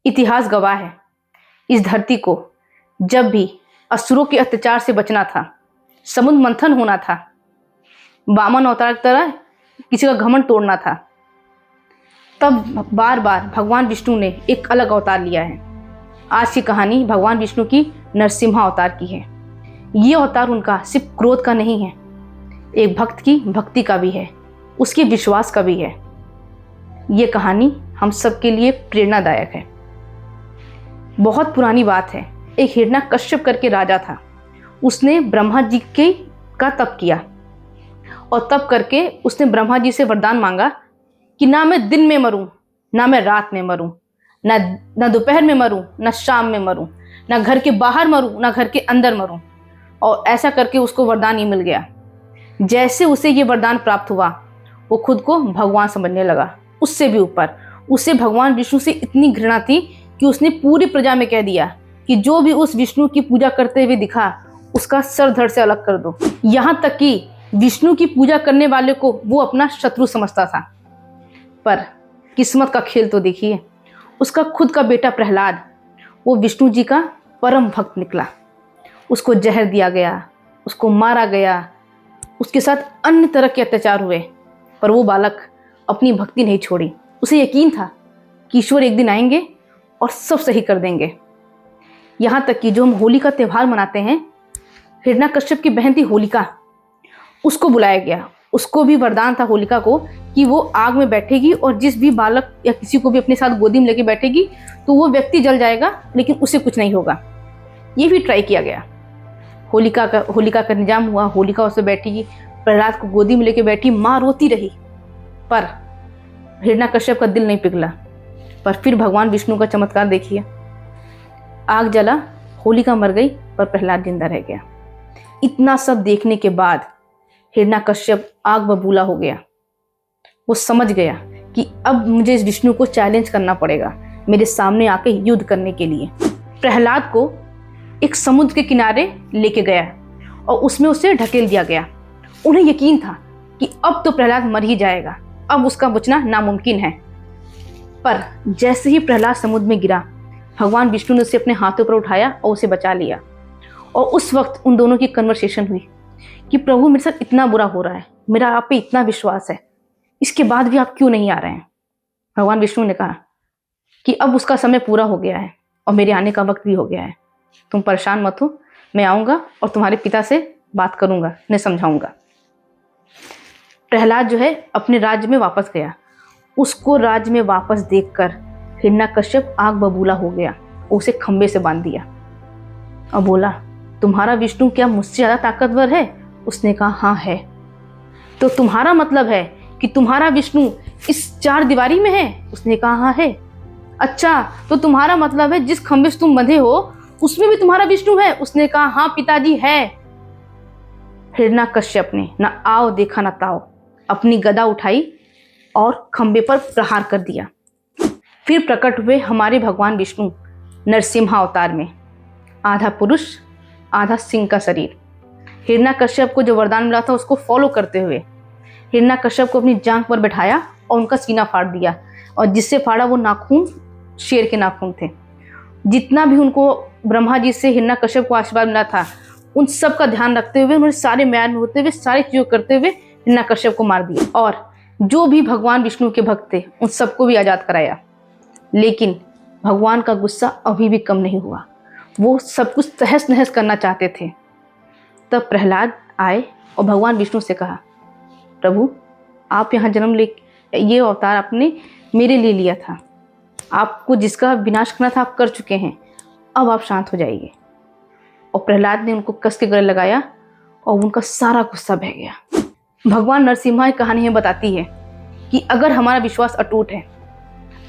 इतिहास गवाह है, इस धरती को जब भी असुरों के अत्याचार से बचना था, समुद्र मंथन होना था, वामन अवतार की तरह किसी का घमंड तोड़ना था, तब बार बार भगवान विष्णु ने एक अलग अवतार लिया है। आज की कहानी भगवान विष्णु की नरसिम्हा अवतार की है। ये अवतार उनका सिर्फ क्रोध का नहीं है, एक भक्त की भक्ति का भी है, उसके विश्वास का भी है। ये कहानी हम सबके लिए प्रेरणादायक है। बहुत पुरानी बात है, एक हिरण्यकश्यप करके राजा था। उसने ब्रह्मा जी का तप किया और तप करके उसने ब्रह्मा जी से वरदान मांगा कि ना मैं दिन में मरूं, ना मैं रात में मरूं, ना दोपहर में मरूं, ना शाम में मरूं, ना घर के बाहर मरूं, ना घर के अंदर मरूं। और ऐसा करके उसको वरदान ये मिल गया। जैसे उसे ये वरदान प्राप्त हुआ, वो खुद को भगवान समझने लगा। उससे भी ऊपर उसे भगवान विष्णु से इतनी घृणा थी कि उसने पूरी प्रजा में कह दिया कि जो भी उस विष्णु की पूजा करते हुए दिखा, उसका सर धड़ से अलग कर दो। यहाँ तक कि विष्णु की पूजा करने वाले को वो अपना शत्रु समझता था। पर किस्मत का खेल तो देखिए, उसका खुद का बेटा प्रहलाद, वो विष्णु जी का परम भक्त निकला। उसको जहर दिया गया, उसको मारा गया, उसके साथ अन्य तरह के अत्याचार हुए, पर वो बालक अपनी भक्ति नहीं छोड़ी। उसे यकीन था कि ईश्वर एक दिन आएंगे और सब सही कर देंगे। यहाँ तक कि जो हम होली का त्यौहार मनाते हैं, हिरण्यकश्यप की बहन थी होलिका, उसको बुलाया गया। उसको भी वरदान था होलिका को कि वो आग में बैठेगी और जिस भी बालक या किसी को भी अपने साथ गोदी में लेके बैठेगी तो वो व्यक्ति जल जाएगा, लेकिन उसे कुछ नहीं होगा। ये भी ट्राई किया गया। होलिका का निजाम हुआ। होलिका उससे बैठेगी, प्रहलाद को गोदी में लेके बैठी, माँ रोती रही, पर हिरण्यकश्यप का दिल नहीं पिघला। पर फिर भगवान विष्णु का चमत्कार देखिए, आग जला, होलिका मर गई, पर प्रहलाद जिंदा रह गया। इतना सब देखने के बाद हिरण्यकश्यप आग बबूला हो गया। वो समझ गया कि अब मुझे इस विष्णु को चैलेंज करना पड़ेगा, मेरे सामने आके युद्ध करने के लिए। प्रहलाद को एक समुद्र के किनारे लेके गया और उसमें उसे ढकेल दिया गया। उन्हें यकीन था कि अब तो प्रहलाद मर ही जाएगा, अब उसका बचना नामुमकिन है। पर जैसे ही प्रहलाद समुद्र में गिरा, भगवान विष्णु ने उसे अपने हाथों पर उठाया और उसे बचा लिया। और उस वक्त उन दोनों की कन्वर्सेशन हुई कि प्रभु, मेरे साथ इतना बुरा हो रहा है, मेरा आप पे इतना विश्वास है, इसके बाद भी आप क्यों नहीं आ रहे हैं? भगवान विष्णु ने कहा कि अब उसका समय पूरा हो गया है और मेरे आने का वक्त भी हो गया है। तुम परेशान मत हो, मैं आऊँगा और तुम्हारे पिता से बात करूँगा, उन्हें समझाऊँगा। प्रहलाद जो है अपने राज्य में वापस गया। उसको राज्य में वापस देखकर हिरण्यकश्यप आग बबूला हो गया। उसे खंबे से बांध दिया और बोला, तुम्हारा विष्णु क्या मुझसे ज़्यादा ताकतवर है? उसने कहा, हाँ है। तो तुम्हारा मतलब है कि तुम्हारा विष्णु इस चार दीवारी में है? उसने कहा, हाँ है। अच्छा, तो तुम्हारा मतलब है जिस खंबे से तुम बंधे हो उसमें भी तुम्हारा विष्णु है? उसने कहा, हाँ पिताजी है। हिरण्यकश्यप ने ना आओ देखा ना ताओ, अपनी गदा उठाई और खंबे पर प्रहार कर दिया। फिर प्रकट हुए हमारे भगवान विष्णु नरसिम्हा अवतार में, आधा पुरुष आधा सिंह का शरीर। हिरण्यकश्यप को जो वरदान मिला था उसको फॉलो करते हुए हिरण्यकश्यप को अपनी जांघ पर बैठाया और उनका सीना फाड़ दिया, और जिससे फाड़ा वो नाखून शेर के नाखून थे। जितना भी उनको ब्रह्मा जी से हिरण्यकश्यप को आशीर्वाद मिला था, उन सब का ध्यान रखते हुए, उन्होंने सारे म्यान में होते हुए, सारी चीज़ों करते हुए हिरण्यकश्यप को मार दिया और जो भी भगवान विष्णु के भक्त थे उन सबको भी आज़ाद कराया। लेकिन भगवान का गुस्सा अभी भी कम नहीं हुआ। वो सब कुछ तहस नहस करना चाहते थे। तब प्रहलाद आए और भगवान विष्णु से कहा, प्रभु, आप यहाँ जन्म ले, ये अवतार आपने मेरे लिए लिया था, आपको जिसका विनाश करना था आप कर चुके हैं, अब आप शांत हो जाइए। और प्रहलाद ने उनको कस के गले लगाया और उनका सारा गुस्सा बह गया। भगवान नरसिम्हा की कहानी हमें बताती है कि अगर हमारा विश्वास अटूट है,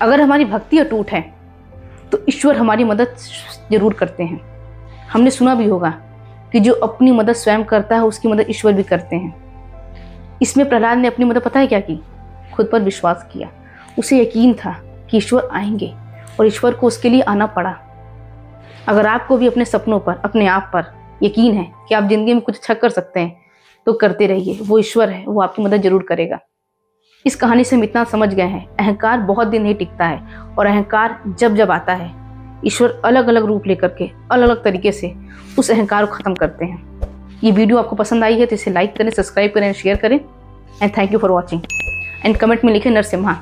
अगर हमारी भक्ति अटूट है, तो ईश्वर हमारी मदद जरूर करते हैं। हमने सुना भी होगा कि जो अपनी मदद स्वयं करता है उसकी मदद ईश्वर भी करते हैं। इसमें प्रहलाद ने अपनी मदद पता है क्या की? खुद पर विश्वास किया। उसे यकीन था कि ईश्वर आएंगे और ईश्वर को उसके लिए आना पड़ा। अगर आपको भी अपने सपनों पर, अपने आप पर यकीन है कि आप जिंदगी में कुछ अच्छा कर सकते हैं, तो करते रहिए। वो ईश्वर है, वो आपकी मदद जरूर करेगा। इस कहानी से हम इतना समझ गए हैं, अहंकार बहुत दिन नहीं टिकता है, और अहंकार जब जब आता है, ईश्वर अलग अलग रूप लेकर के अलग अलग तरीके से उस अहंकार को खत्म करते हैं। ये वीडियो आपको पसंद आई है तो इसे लाइक करें, सब्सक्राइब करें, शेयर करें, and thank you for watching. And comment में लिखें नरसिम्हा।